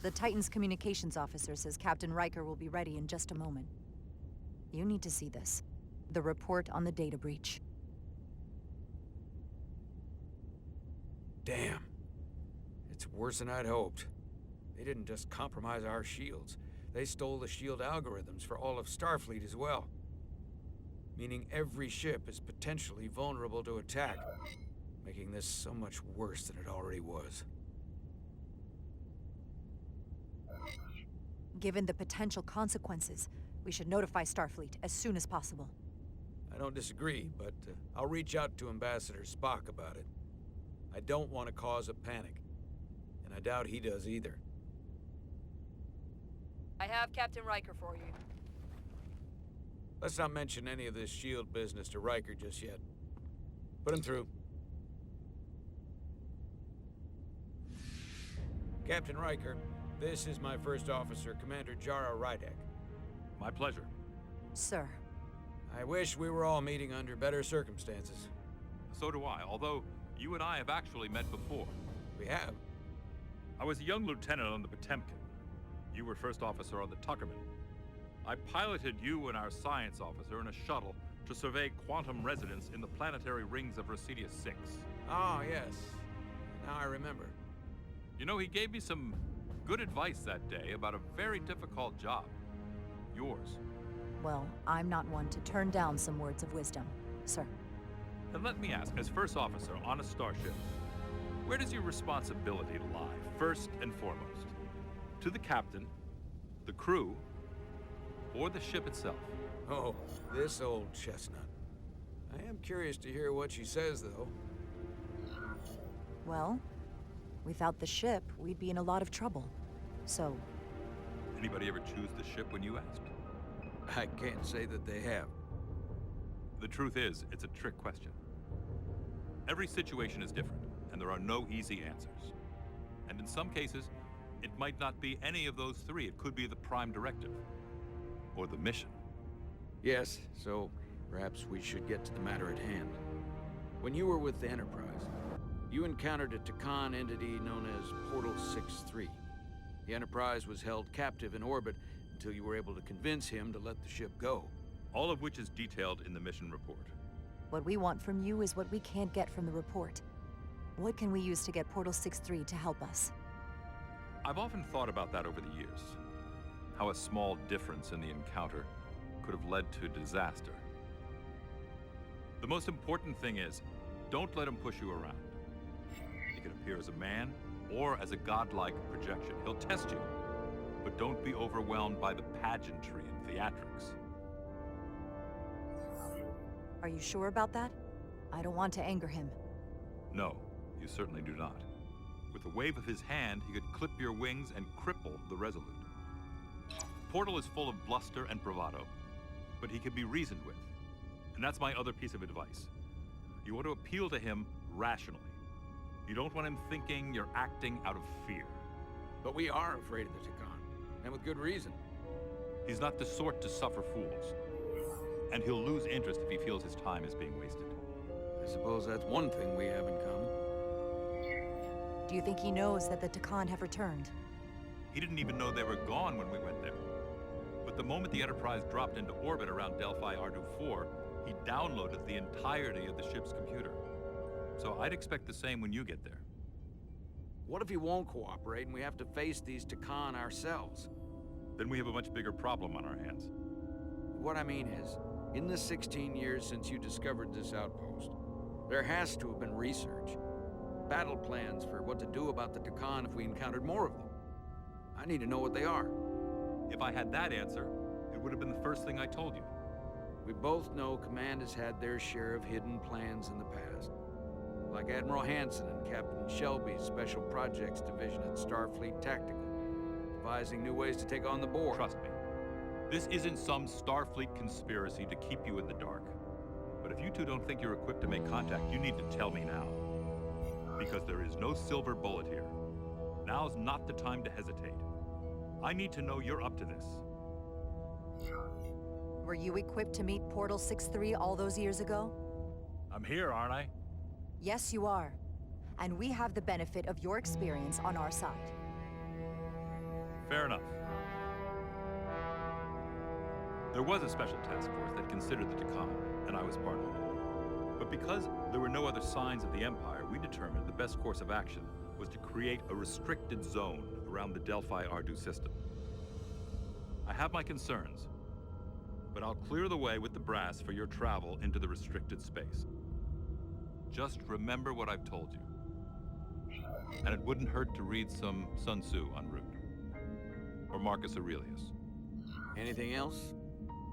The Titan's communications officer says Captain Riker will be ready in just a moment. You need to see this. The report on the data breach. Damn. It's worse than I'd hoped. They didn't just compromise our shields. They stole the shield algorithms for all of Starfleet as well. Meaning every ship is potentially vulnerable to attack, making this so much worse than it already was. Given the potential consequences, we should notify Starfleet as soon as possible. I don't disagree, but I'll reach out to Ambassador Spock about it. I don't want to cause a panic, and I doubt he does either. I have Captain Riker for you. Let's not mention any of this shield business to Riker just yet. Put him through. Captain Riker, this is my first officer, Commander Jara Rydek. My pleasure. Sir. I wish we were all meeting under better circumstances. So do I, although you and I have actually met before. We have? I was a young lieutenant on the Potemkin. You were first officer on the Tuckerman. I piloted you and our science officer in a shuttle to survey quantum resonance in the planetary rings of Resurgence 6. Ah, yes. Now I remember. You know, he gave me some good advice that day about a very difficult job. Yours. Well, I'm not one to turn down some words of wisdom, sir. And let me ask, as first officer on a starship, where does your responsibility lie, first and foremost? To the captain, the crew, or the ship itself? Oh, this old chestnut. I am curious to hear what she says, though. Well, without the ship, we'd be in a lot of trouble. So... Anybody ever choose the ship when you asked? I can't say that they have. The truth is, it's a trick question. Every situation is different, and there are no easy answers. And in some cases, it might not be any of those three. It could be the prime directive. Or the mission. Yes, so perhaps we should get to the matter at hand. When you were with the Enterprise, you encountered a Takan entity known as Portal 6-3. The Enterprise was held captive in orbit until you were able to convince him to let the ship go. All of which is detailed in the mission report. what we want from you is what we can't get from the report. What can we use to get Portal 6-3 to help us? I've often thought about that over the years. How a small difference in the encounter could have led to disaster. The most important thing is, don't let him push you around. He can appear as a man or as a godlike projection. He'll test you, but don't be overwhelmed by the pageantry and theatrics. Are you sure about that? I don't want to anger him. No, you certainly do not. With a wave of his hand, he could clip your wings and cripple the Resolute. Portal is full of bluster and bravado, but he can be reasoned with. And that's my other piece of advice. You want to appeal to him rationally. You don't want him thinking you're acting out of fear. But we are afraid of the Takan, and with good reason. He's not the sort to suffer fools. And he'll lose interest if he feels his time is being wasted. I suppose that's one thing we have in common. Do you think he knows that the Takan have returned? He didn't even know they were gone when we went there. But the moment the Enterprise dropped into orbit around Delphi Ardu 4, he downloaded the entirety of the ship's computer. So I'd expect the same when you get there. What if he won't cooperate and we have to face these Takan ourselves? Then we have a much bigger problem on our hands. What I mean is, in the 16 years since you discovered this outpost, there has to have been research. Battle plans for what to do about the Takan if we encountered more of them. I need to know what they are. If I had that answer, it would have been the first thing I told you. We both know Command has had their share of hidden plans in the past. Like Admiral Hansen and Captain Shelby's Special Projects Division at Starfleet Tactical, devising new ways to take on the Borg. Trust me, this isn't some Starfleet conspiracy to keep you in the dark. But if you two don't think you're equipped to make contact, you need to tell me now. Because there is no silver bullet here. Now's not the time to hesitate. I need to know you're up to this. Were you equipped to meet Portal 6-3 all those years ago? I'm here, aren't I? Yes, you are. And we have the benefit of your experience on our side. Fair enough. There was a special task force that considered the Takan, and I was part of it. But because there were no other signs of the Empire, we determined the best course of action was to create a restricted zone around the Delphi-Ardu system. I have my concerns, but I'll clear the way with the brass for your travel into the restricted space. Just remember what I've told you. And it wouldn't hurt to read some Sun Tzu en route. Or Marcus Aurelius. Anything else?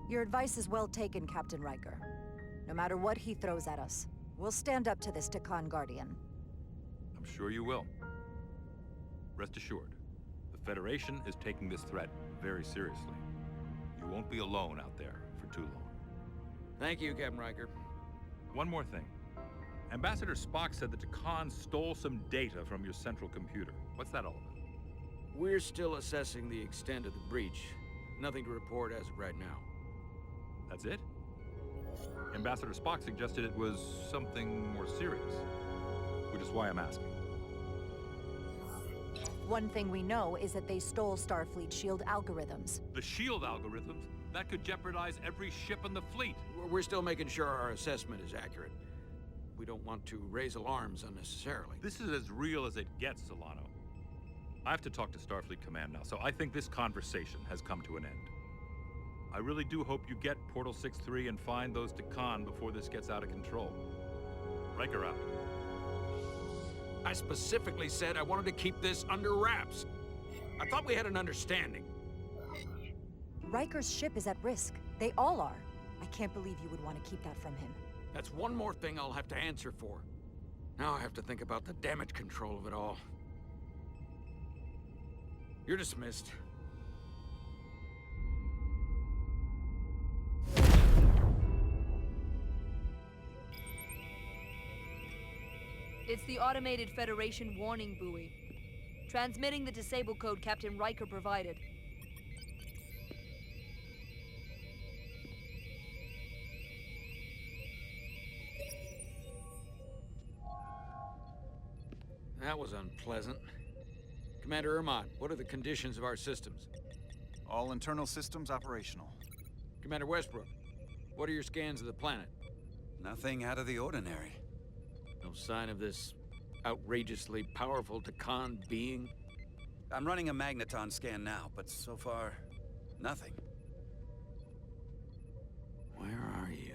Your advice is well taken, Captain Riker. No matter what he throws at us, we'll stand up to this Takan Guardian. I'm sure you will. Rest assured, the Federation is taking this threat very seriously. You won't be alone out there for too long. Thank you, Captain Riker. One more thing. Ambassador Spock said that Takan stole some data from your central computer. What's that all about? We're still assessing the extent of the breach. Nothing to report as of right now. That's it? Ambassador Spock suggested it was something more serious, which is why I'm asking. One thing we know is that they stole Starfleet shield algorithms. The shield algorithms? That could jeopardize every ship in the fleet. We're still making sure our assessment is accurate. We don't want to raise alarms unnecessarily. This is as real as it gets, Solano. I have to talk to Starfleet Command now, so I think this conversation has come to an end. I really do hope you get Portal 6-3 and find those Takan before this gets out of control. Riker out. I specifically said I wanted to keep this under wraps. I thought we had an understanding. Riker's ship is at risk. They all are. I can't believe you would want to keep that from him. That's one more thing I'll have to answer for. Now I have to think about the damage control of it all. You're dismissed. It's the automated Federation warning buoy. Transmitting the disable code Captain Riker provided. That was unpleasant. Commander Ermont, what are the conditions of our systems? All internal systems operational. Commander Westbrook, what are your scans of the planet? Nothing out of the ordinary. No sign of this outrageously powerful Takan being? I'm running a magneton scan now, but so far, nothing. Where are you?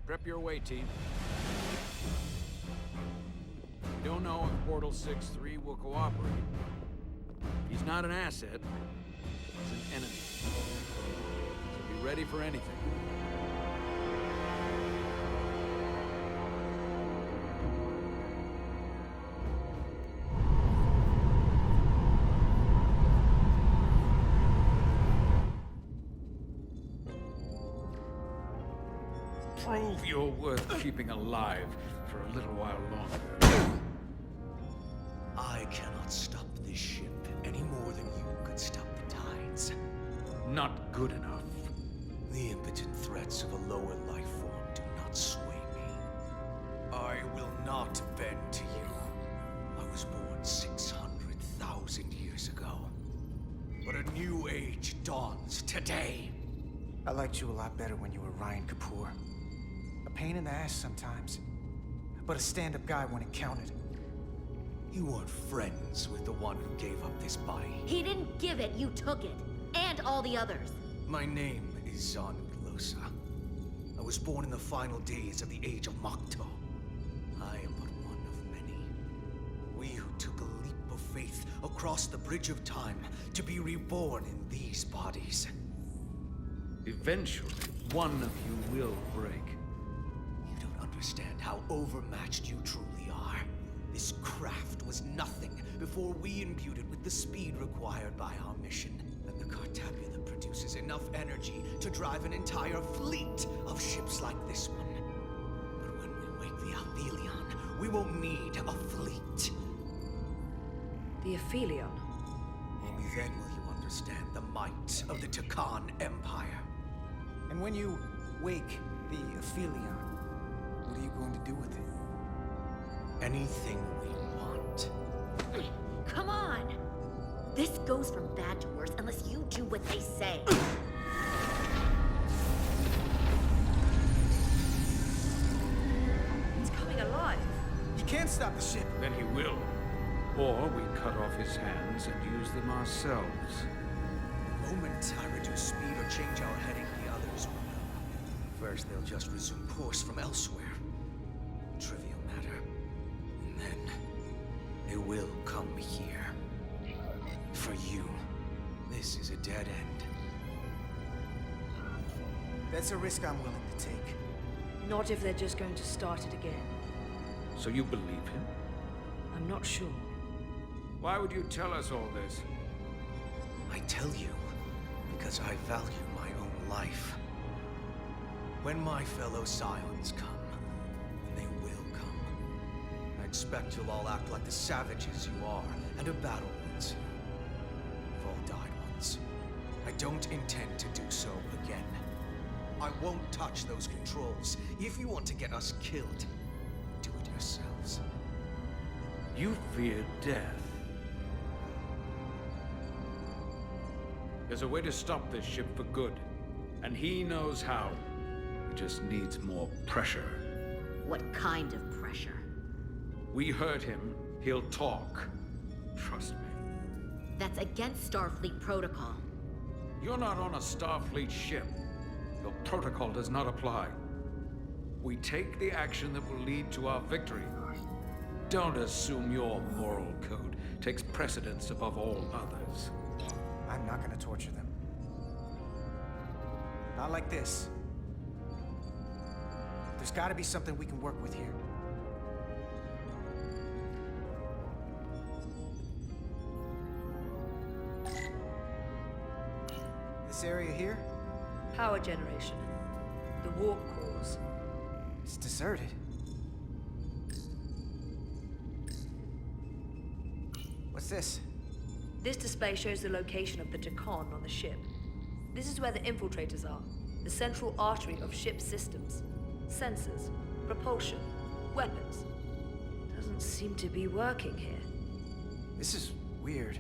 Prep your way, team. We don't know if Portal 6-3 will cooperate. He's not an asset, he's an enemy. So be ready for anything. Prove you're worth keeping alive for a little while longer. I cannot stop this ship any more than you could stop the tides. Not good enough. The impotent threats of a lower life form do not sway me. I will not bend to you. I was born 600,000 years ago. But a new age dawns today. I liked you a lot better when you were Ryan Kapoor. A pain in the ass sometimes, but a stand-up guy when it counted. You weren't friends with the one who gave up this body. He didn't give it, you took it. And all the others. My name is Zon Glosa. I was born in the final days of the Age of Makto. I am but one of many. We who took a leap of faith across the bridge of time to be reborn in these bodies. Eventually, one of you will break. You don't understand how overmatched you truly are. This craft was nothing before we imbued it with the speed required by our mission. And the Cartabula produces enough energy to drive an entire fleet of ships like this one. But when we wake the Aphelion, we won't need a fleet. The Aphelion? Only then will you understand the might of the Takan Empire. And when you wake the Aphelion, what are you going to do with it? Anything we want. Come on! This goes from bad to worse unless you do what they say. It's coming alive. You can't stop the ship. Then he will. Or we cut off his hands and use them ourselves. The moment I reduce speed or change our heading, the others will know. First, they'll just resume course from elsewhere. Trivial matter. And then, they will come here. For you, this is a dead end. That's a risk I'm willing to take. Not if they're just going to start it again. So you believe him? I'm not sure. Why would you tell us all this? I tell you, because I value my own life. When my fellow Scions come, and they will come, I expect you'll all act like the savages you are, and are battle wounds. You've all died once. I don't intend to do so again. I won't touch those controls. If you want to get us killed, do it yourselves. You fear death. There's a way to stop this ship for good, and he knows how. He just needs more pressure. What kind of pressure? We hurt him, he'll talk. Trust me. That's against Starfleet protocol. You're not on a Starfleet ship. Your protocol does not apply. We take the action that will lead to our victory. Don't assume your moral code takes precedence above all others. I'm not gonna torture them. Not like this. There's gotta be something we can work with here. This area here? Power generation. The warp cores. It's deserted. What's this? This display shows the location of the Decon on the ship. This is where the infiltrators are, the central artery of ship systems. Sensors, propulsion, weapons. Doesn't seem to be working here. This is weird.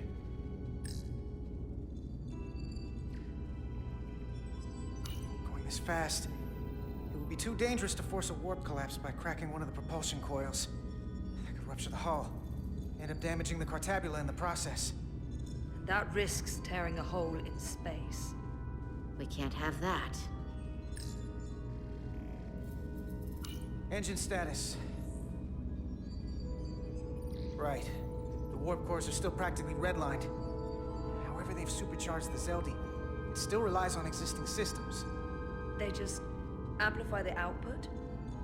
Going this fast, it would be too dangerous to force a warp collapse by cracking one of the propulsion coils. That could rupture the hull, end up damaging the Cartabula in the process. And that risks tearing a hole in space. We can't have that. Engine status. Right. The warp cores are still practically redlined. However they've supercharged the Zeldi, it still relies on existing systems. They just amplify the output?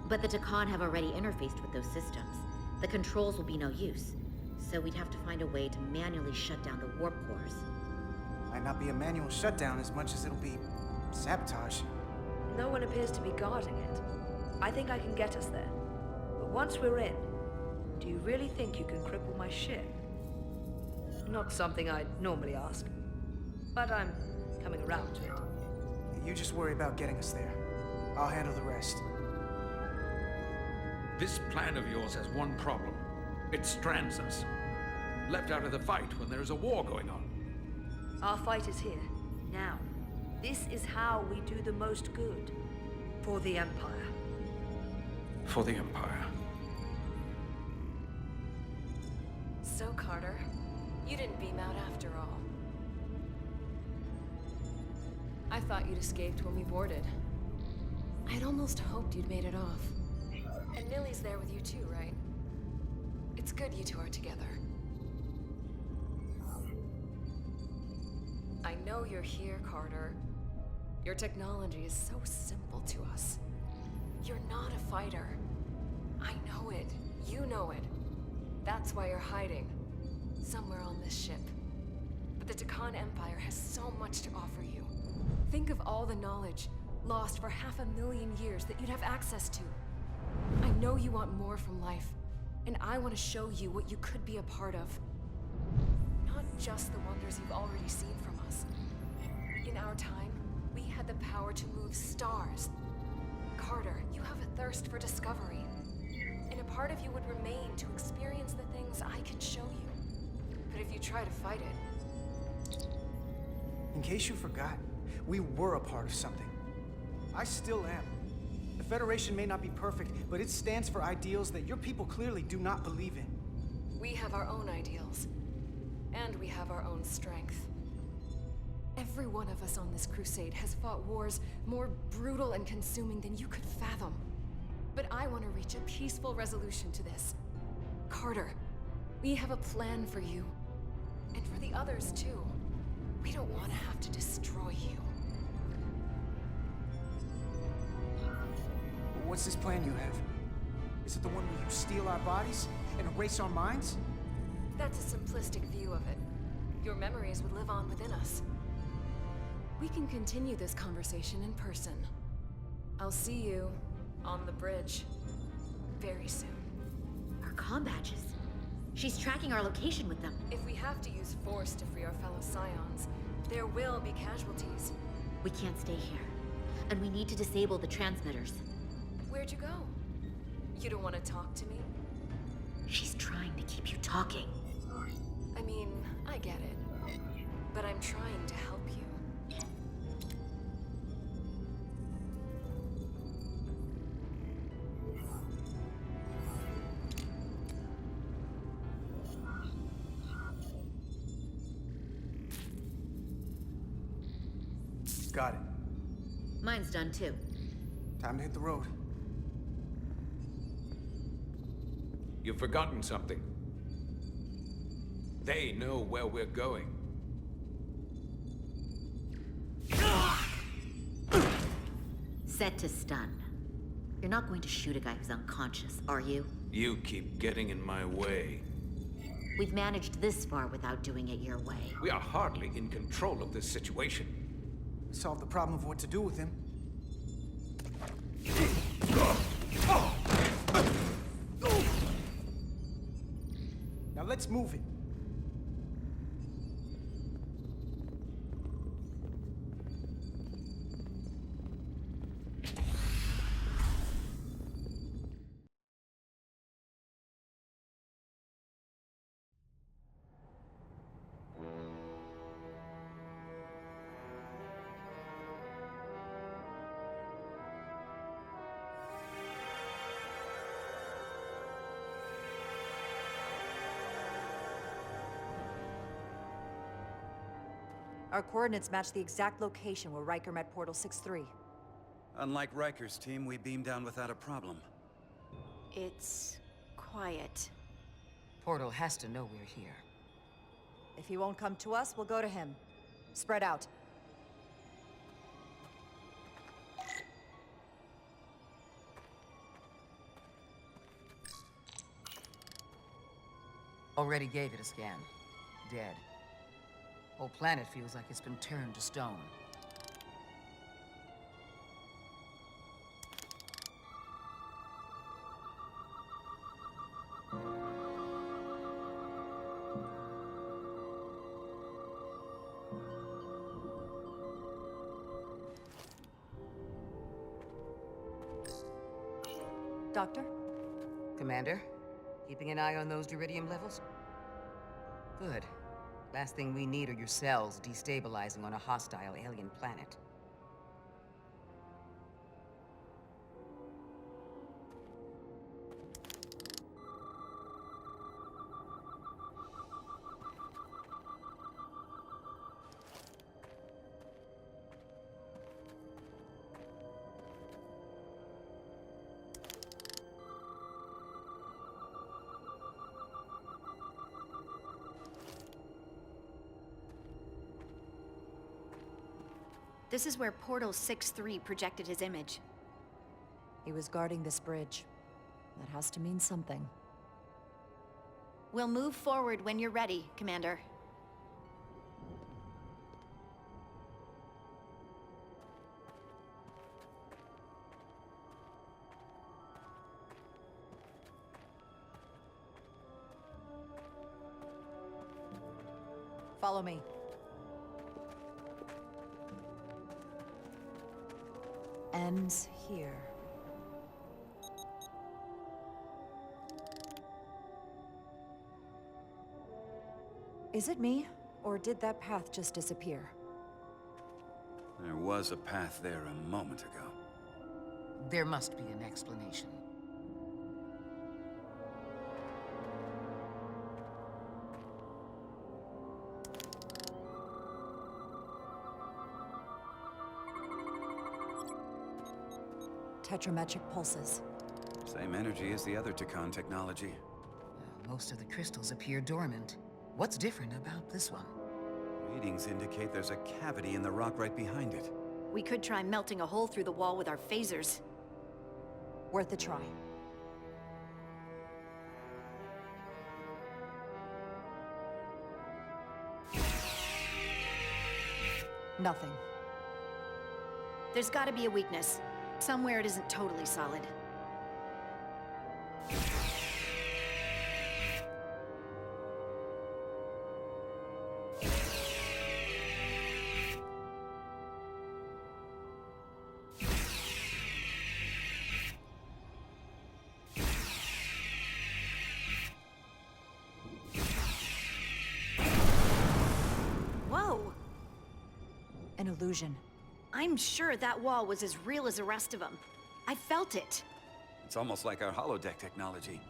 But the Decon have already interfaced with those systems. The controls will be no use. So we'd have to find a way to manually shut down the warp cores. Might not be a manual shutdown as much as it'll be sabotage. No one appears to be guarding it. I think I can get us there. But once we're in, do you really think you can cripple my ship? Not something I'd normally ask. But I'm coming around to it. You just worry about getting us there. I'll handle the rest. This plan of yours has one problem. It strands us. Left out of the fight when there is a war going on. Our fight is here, now. This is how we do the most good. For the Empire. For the Empire. So, Carter, you didn't beam out after all. I thought you'd escaped when we boarded. I'd almost hoped you'd made it off. And Millie's there with you too, right? It's good you two are together. I know you're here, Carter. Your technology is so simple to us. You're not a fighter. I know it. You know it. That's why you're hiding. Somewhere on this ship. But the Decon Empire has so much to offer you. Think of all the knowledge lost for 500,000 years that you'd have access to. I know you want more from life, and I want to show you what you could be a part of. Not just the wonders you've already seen from us. In our time, we had the power to move stars. Carter, you have a thirst for discovery. And a part of you would remain to experience the things I can show you. But if you try to fight it, In case you forgot, we were a part of something. I still am. The Federation may not be perfect, but it stands for ideals that your people clearly do not believe in. We have our own ideals. And we have our own strength. Every one of us on this crusade has fought wars more brutal and consuming than you could fathom. But I want to reach a peaceful resolution to this. Carter, we have a plan for you. And for the others, too. We don't want to have to destroy you. What's this plan you have? Is it the one where you steal our bodies and erase our minds? That's a simplistic view of it. Your memories would live on within us. We can continue this conversation in person. I'll see you on the bridge very soon. Our comm badges. She's tracking our location with them. If we have to use force to free our fellow Scions, there will be casualties. We can't stay here. And we need to disable the transmitters. Where'd you go? You don't want to talk to me? She's trying to keep you talking. I mean, I get it. But I'm trying to help you. Got it. Mine's done too. Time to hit the road. You've forgotten something. They know where we're going. Set to stun. You're not going to shoot a guy who's unconscious, are you? You keep getting in my way. We've managed this far without doing it your way. We are hardly in control of this situation. Solve the problem of what to do with him. Now let's move it. Our coordinates match the exact location where Riker met Portal 6-3. Unlike Riker's team, we beamed down without a problem. It's quiet. Portal has to know we're here. If he won't come to us, we'll go to him. Spread out. Already gave it a scan. Dead. Whole planet feels like it's been turned to stone. Doctor? Commander, keeping an eye on those Iridium levels? Good. Last thing we need are your cells destabilizing on a hostile alien planet. This is where Portal 6-3 projected his image. He was guarding this bridge. That has to mean something. We'll move forward when you're ready, Commander. Follow me. Ends here. Is it me? Or did that path just disappear? There was a path there a moment ago. There must be an explanation. Tetrametric pulses. Same energy as the other Takan technology. Most of the crystals appear dormant. What's different about this one? Readings indicate there's a cavity in the rock right behind it. We could try melting a hole through the wall with our phasers. Worth a try. Nothing. There's gotta be a weakness. Somewhere it isn't totally solid. Whoa! An illusion. I'm sure that wall was as real as the rest of them. I felt it. It's almost like our holodeck technology,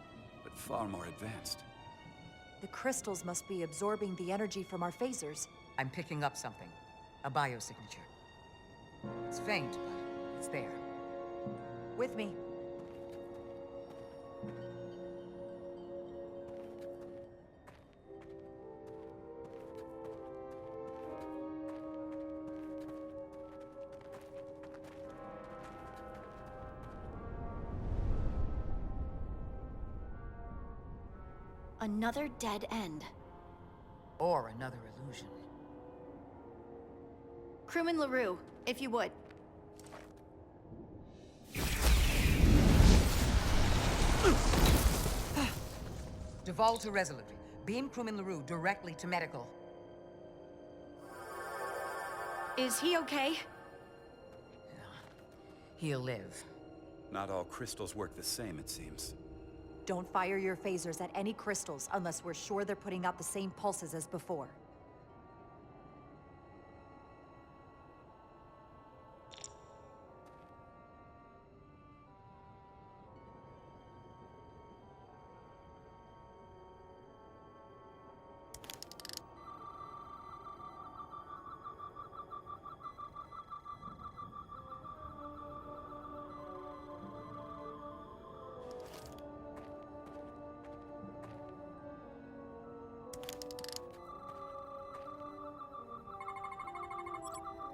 but far more advanced. The crystals must be absorbing the energy from our phasers. I'm picking up something. A biosignature. It's faint, but it's there. With me. Another dead end. Or another illusion. Crewman LaRue, if you would. Duval to Resolute. Beam crewman LaRue directly to medical. Is he okay? He'll live. Not all crystals work the same, it seems. Don't fire your phasers at any crystals unless we're sure they're putting out the same pulses as before.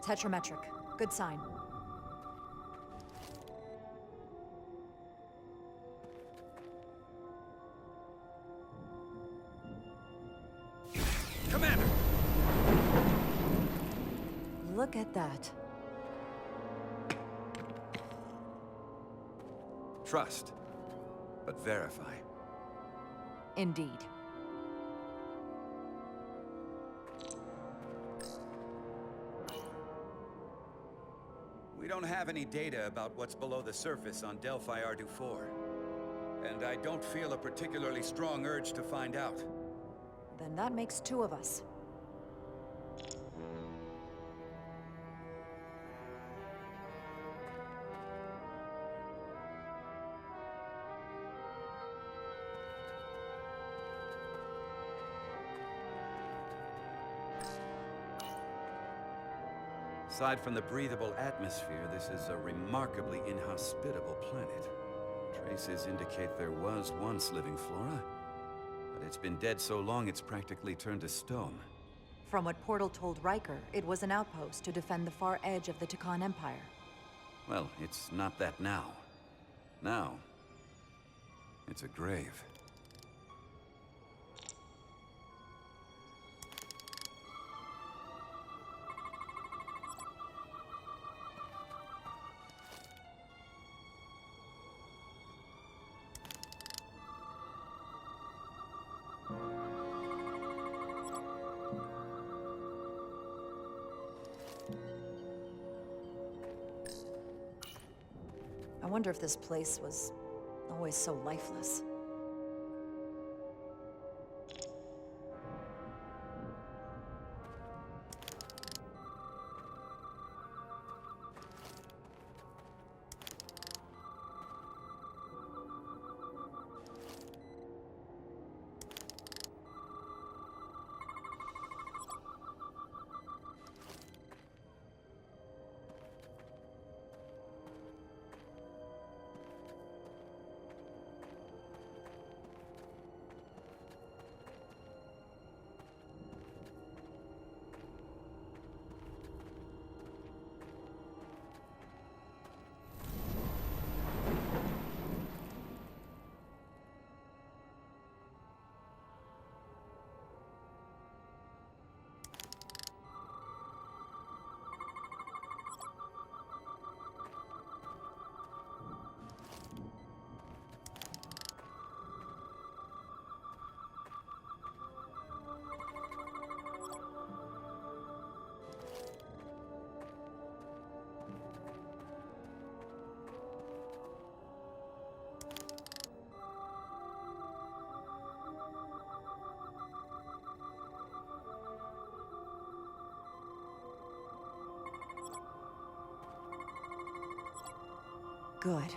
Tetrametric. Good sign. Commander! Look at that. Trust, but verify. Indeed. We don't have any data about what's below the surface on Delphi Ardu-4. And I don't feel a particularly strong urge to find out. Then that makes two of us. Aside from the breathable atmosphere, this is a remarkably inhospitable planet. Traces indicate there was once living flora, but it's been dead so long it's practically turned to stone. From what Portal told Riker, it was an outpost to defend the far edge of the Takan Empire. Well, it's not that now. Now, it's a grave. I wonder if this place was always so lifeless. Good.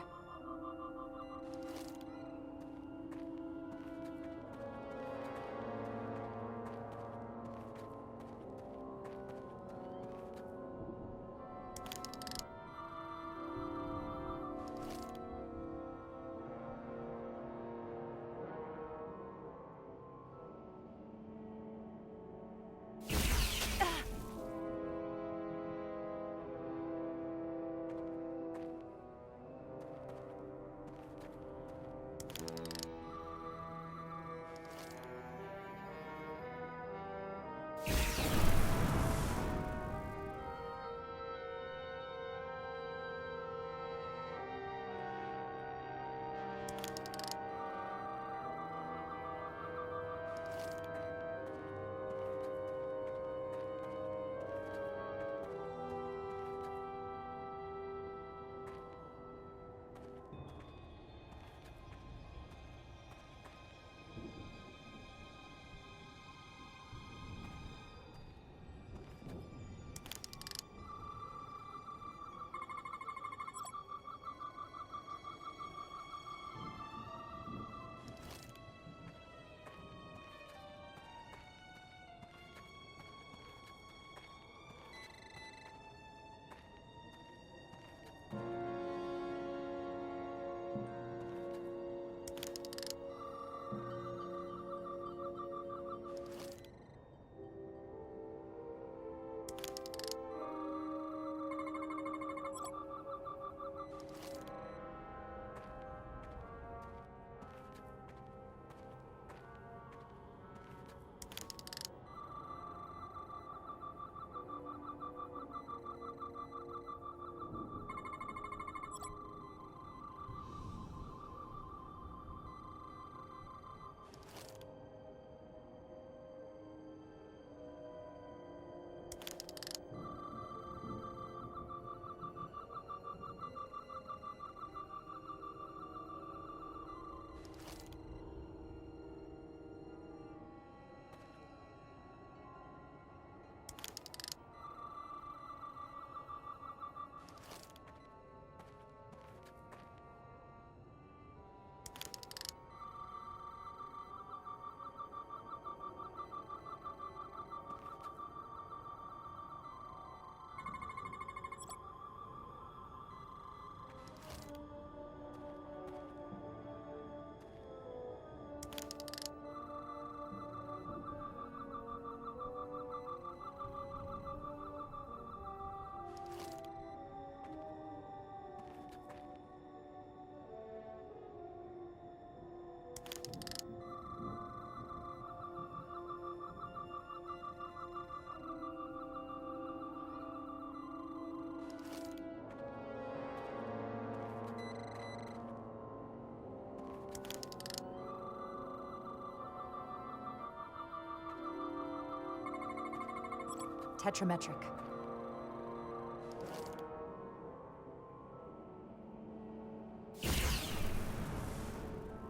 Tetrametric.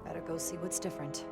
Better go see what's different.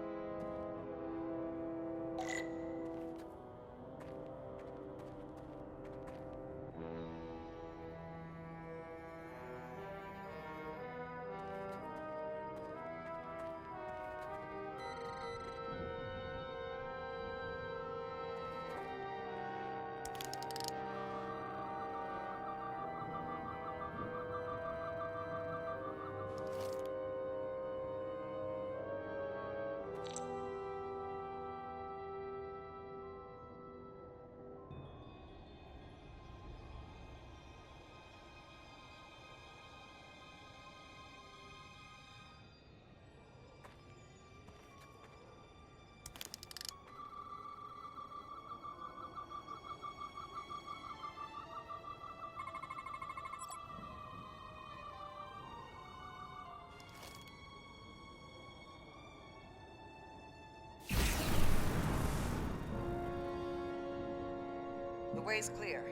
The way's clear.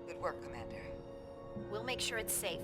Good work, Commander. We'll make sure it's safe.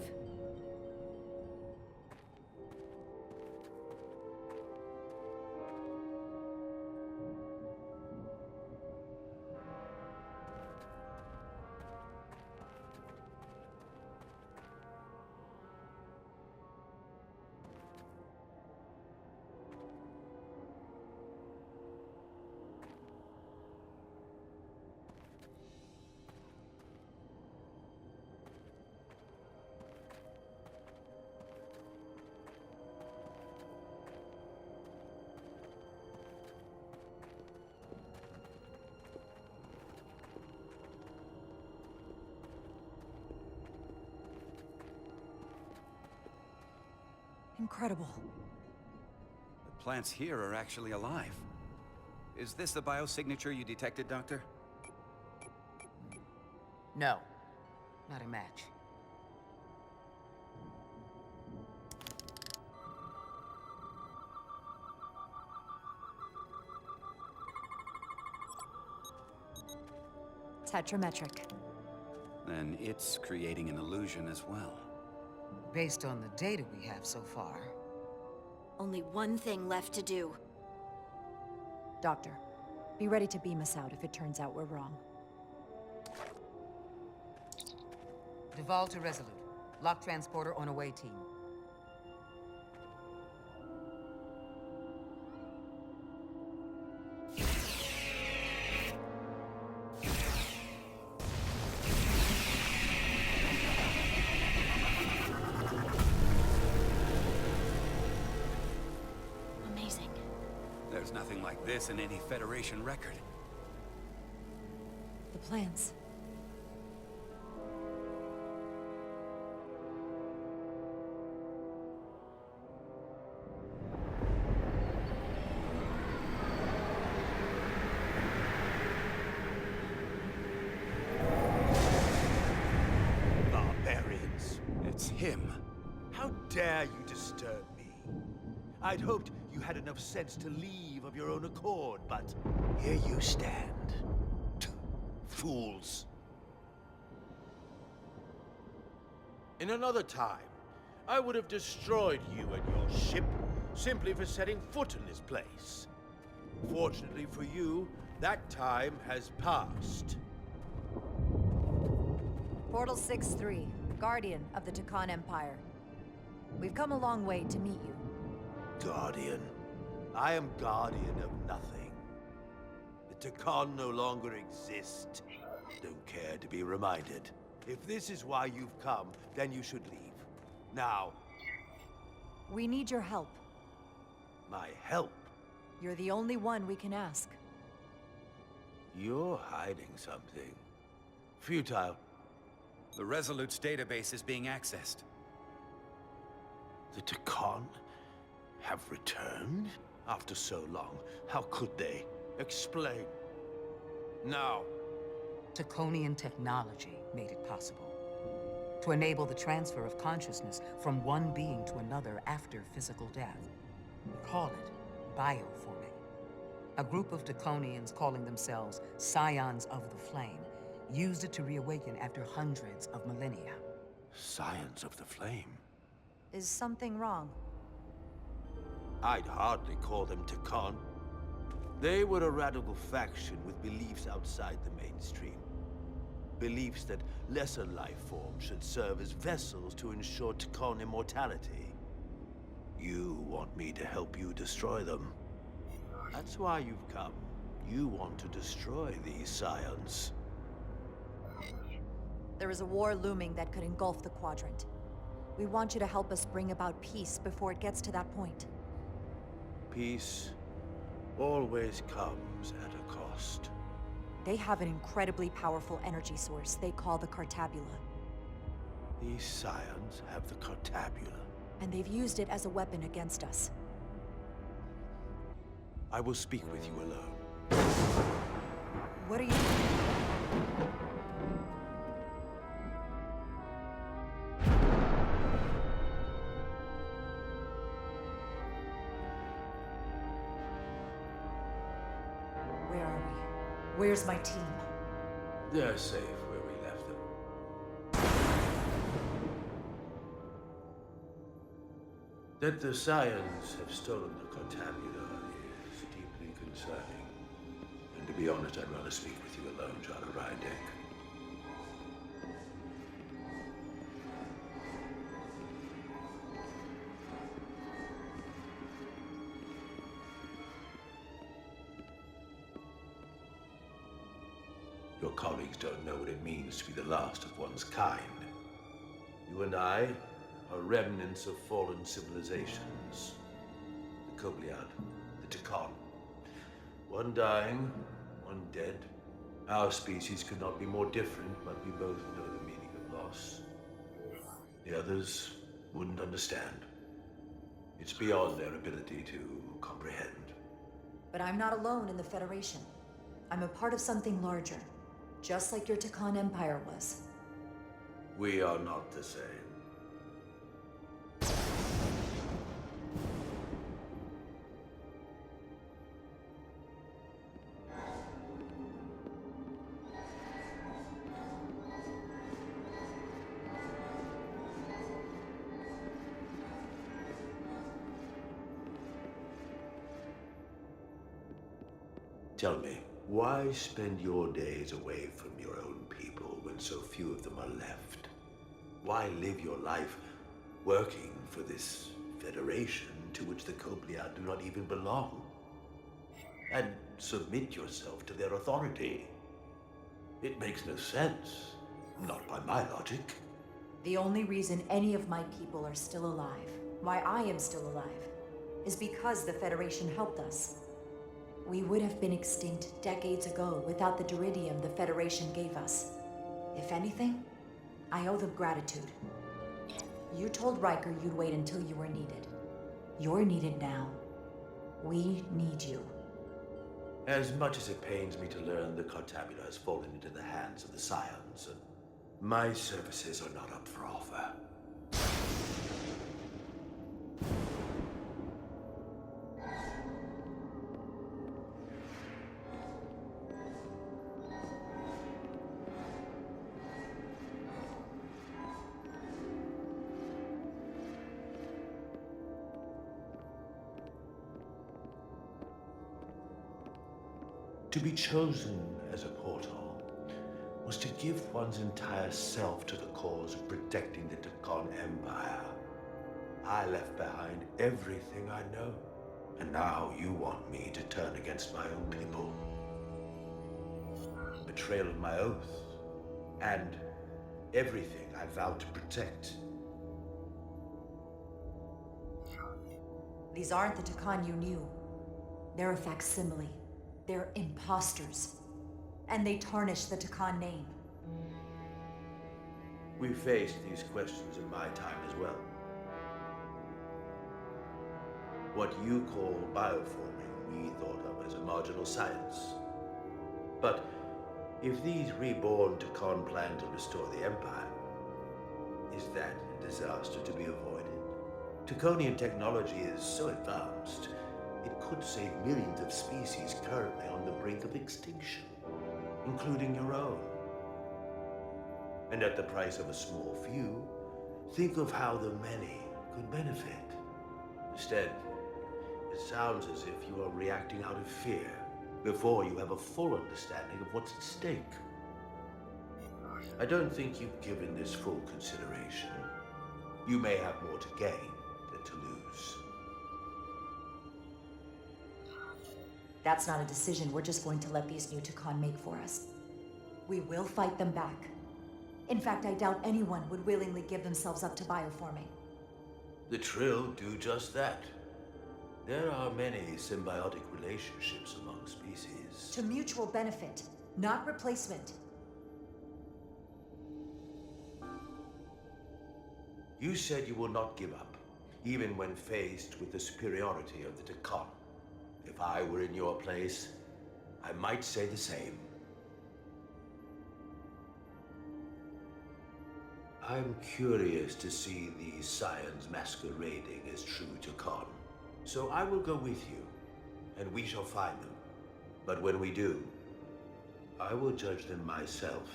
incredible. The plants here are actually alive. Is this the biosignature you detected, Doctor? No, not a match. Tetrametric. Then it's creating an illusion as well. Based on the data we have so far. Only one thing left to do. Doctor, be ready to beam us out if it turns out we're wrong. Duval to Resolute. Lock transporter on away team. Amazing. There's nothing like this in any Federation record. The plans. Barbarians. It's him. How dare you disturb me? I'd hoped you had enough sense to leave of your own accord, but here you stand. Fools. In another time, I would have destroyed you and your ship simply for setting foot in this place. Fortunately for you, that time has passed. Portal 6-3, Guardian of the Takan Empire. We've come a long way to meet you. Guardian. I am guardian of nothing. The Takan no longer exist. Don't care to be reminded. If this is why you've come, then you should leave. Now. We need your help. My help? You're the only one we can ask. You're hiding something. Futile. The Resolute's database is being accessed. The Takan have returned? After so long, how could they? Explain. Now. Taconian technology made it possible. To enable the transfer of consciousness from one being to another after physical death. We call it bioforming. A group of Taconians calling themselves Scions of the Flame used it to reawaken after hundreds of millennia. Scions of the Flame? Is something wrong? I'd hardly call them Takan. They were a radical faction with beliefs outside the mainstream. Beliefs that lesser life forms should serve as vessels to ensure Takan immortality. You want me to help you destroy them. That's why you've come. You want to destroy these scions. There is a war looming that could engulf the Quadrant. We want you to help us bring about peace before it gets to that point. Peace always comes at a cost. They have an incredibly powerful energy source they call the Cartabula. These scions have the Cartabula. And they've used it as a weapon against us. I will speak with you alone. What are you... Where are we? Where's my team? They're safe where we left them. That the scions have stolen the Cartabula is deeply concerning. And to be honest, I'd rather speak with you alone, John Rydek. Your colleagues don't know what it means to be the last of one's kind. You and I are remnants of fallen civilizations. The Kobliad, the Takan. One dying, one dead. Our species could not be more different, but we both know the meaning of loss. The others wouldn't understand. It's beyond their ability to comprehend. But I'm not alone in the Federation. I'm a part of something larger, just like your Takan Empire was. We are not the same. Tell me, why spend your days away from your own people when so few of them are left? Why live your life working for this federation to which the Kobliad do not even belong? And submit yourself to their authority? It makes no sense, not by my logic. The only reason any of my people are still alive, why I am still alive, is because the Federation helped us. We would have been extinct decades ago without the Duridium the Federation gave us. If anything, I owe them gratitude. You told Riker you'd wait until you were needed. You're needed now. We need you. As much as it pains me to learn the Cartabula has fallen into the hands of the Scions, my services are not up for offer. To be chosen as a portal was to give one's entire self to the cause of protecting the Takan Empire. I left behind everything I know, and now you want me to turn against my own people. Betrayal of my oath, and everything I vowed to protect. These aren't the Takan you knew. They're a facsimile. They're imposters. And they tarnish the Takan name. We faced these questions in my time as well. What you call bioforming, we thought of as a marginal science. But if these reborn Takan plan to restore the Empire, is that a disaster to be avoided? Takonian technology is so advanced, it could save millions of species currently on the brink of extinction, including your own. And at the price of a small few, think of how the many could benefit. Instead, it sounds as if you are reacting out of fear before you have a full understanding of what's at stake. I don't think you've given this full consideration. You may have more to gain than to lose. That's not a decision we're just going to let these new Takan make for us. We will fight them back. In fact, I doubt anyone would willingly give themselves up to bioforming. The Trill do just that. There are many symbiotic relationships among species. To mutual benefit, not replacement. You said you will not give up, even when faced with the superiority of the Takan. If I were in your place, I might say the same. I'm curious to see these Scions masquerading as true Takan. So I will go with you, and we shall find them. But when we do, I will judge them myself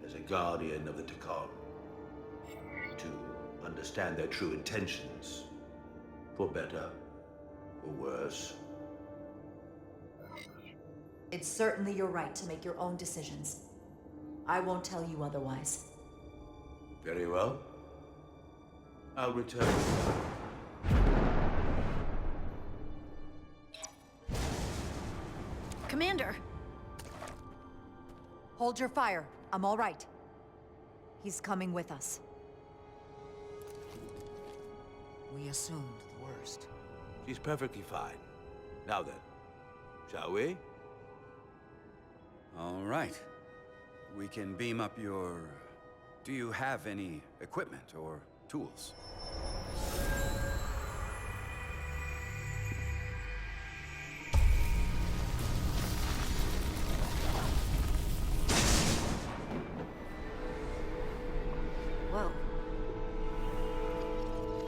as a guardian of the Takan, to understand their true intentions, for better or worse. It's certainly your right to make your own decisions. I won't tell you otherwise. Very well. I'll return. Commander! Hold your fire. I'm all right. He's coming with us. We assumed the worst. She's perfectly fine. Now then, shall we? All right. We can beam up your... Do you have any equipment or tools?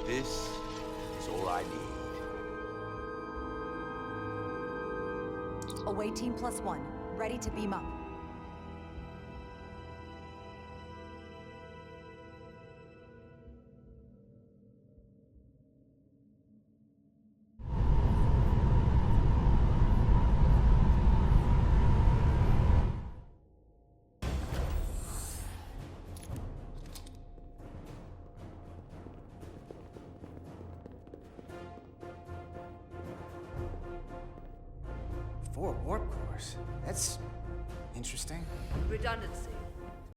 This is all I need. Away Team +1, ready to beam up. Four warp cores? That's interesting. Redundancy.